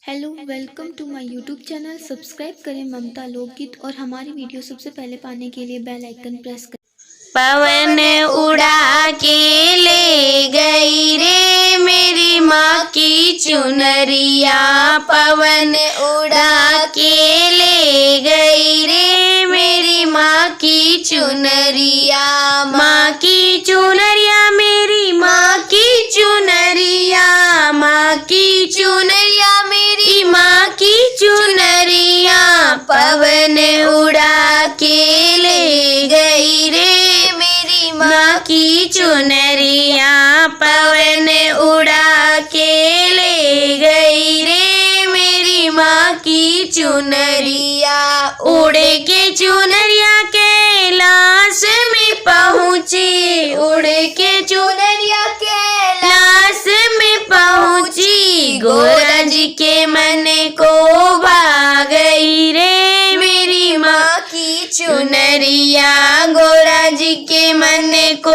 Hello, welcome to my YouTube channel. Subscribe करें ममता लोकगीत और हमारी वीडियो सबसे पहले पाने के लिए बेल आइकन प्रेस करें। पवन उड़ा के ले गई रे मेरी माँ की चुनरिया। पवन उड़ा के ले गई रे मेरी माँ की चुनरिया। माँ की चुनरिया मेरी माँ की चुनरिया। माँ की चुनरिया मेरी माँ की चुनरिया। पवन उड़ा के ले गई रे माँ की चुनरिया। पवन उड़ा के ले गई रे मेरी माँ की चुनरिया। उड़ के चुनरिया कैलाश में पहुँची। उड़ के चुनरिया कैलाश में पहुँची। गोरा जी के मन को भा गई रे मेरी माँ की चुनरिया। गोरा जी के मन को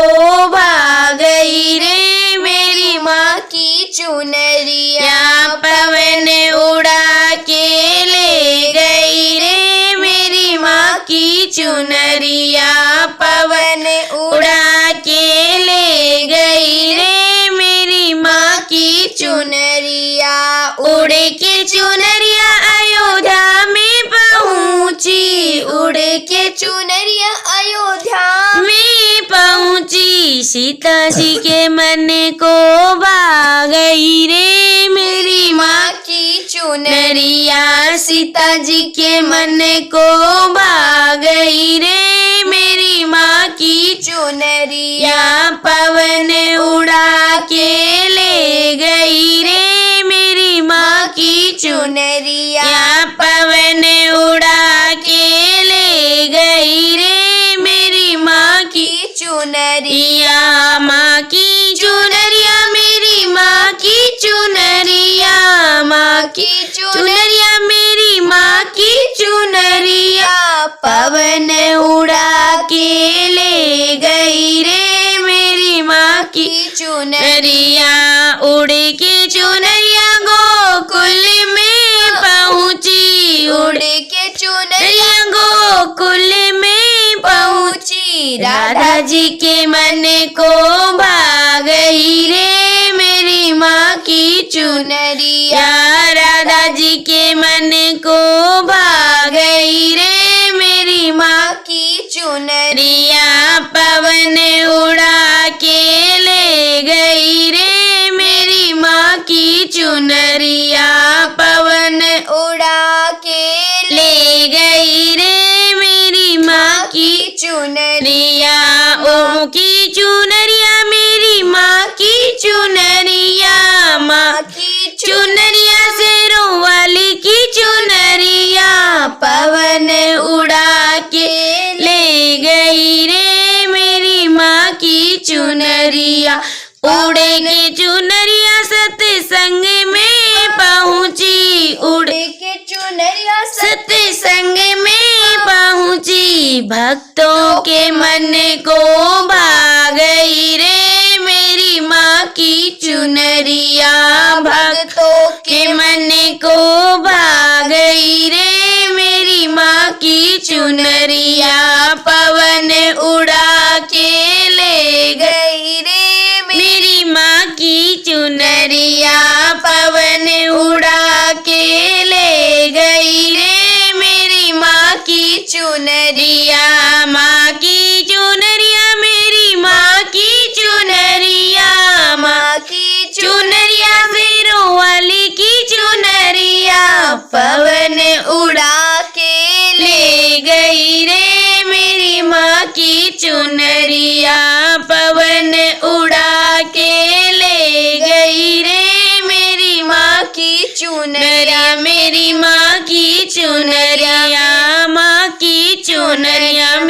भा गई रे मेरी माँ की चुनरिया। पवन उड़ा के ले गई रे मेरी माँ की चुनरिया। पवन उड़ा के ले गई रे मेरी माँ की चुनरिया। उड़ के चुनरिया अयोध्या में पहुँची। उड़ के चुनरिया अयोध्या में पहुँची। सीता जी के मन को भा गई रे मेरी माँ की चुनरिया। सीता जी के मन को भा गई रे मेरी माँ की चुनरिया। पवन उड़ा के ले गई रे मेरी माँ की चुनरिया। पवन उड़ा के ले गई रे मेरी माँ की चुनरिया। माँ की चुनरिया मेरी माँ की चुनरिया। माँ की चुनरिया मेरी माँ की चुनरिया। पवन उड़ा के ले गई रे मेरी माँ की चुनरिया। उड़ के चुनरिया गोकुल में पहुँची। उड़ के चुनरिया गोकुल में पहुँची। राधा जी के मन को भा गई रे मेरी माँ की चुनरिया। राधा जी के मन को भा गई रे मेरी माँ की चुनरिया। पवन उड़ा के ले गई रे मेरी माँ की चुनरिया। पवन उड़ा के ले गई रे मेरी माँ की चुनरिया। ओम की चुनरिया मेरी माँ की चुनरिया। माँ की चुनरिया शेरों वाली की चुनरिया। पवन उड़ा के ले गई रे मेरी माँ की चुनरिया। उड़ के चुनरिया सत्संग में पहुँची। उड़ के चुनरिया सत्संग में पहुँची। भक्तों के मन को भा गई रे मेरी माँ की चुनरिया। भक्तों के मन को भा गई रे मेरी माँ की चुनरिया। पवन उड़ा के ले गई रे मेरी माँ की चुनरिया। पवन उड़ा के ले गई रे मेरी माँ की चुनरिया। माँ की चुनरिया मेरी माँ की चुनरिया। माँ की चुनरिया शेरों वाली की चुनरिया। पवन उड़ा के ले गई रे मेरी माँ की चुनरिया। पवन उड़ा के ले गई रे मेरी माँ की चुनरिया। मेरी माँ की चुनरिया। माँ की चुनरिया।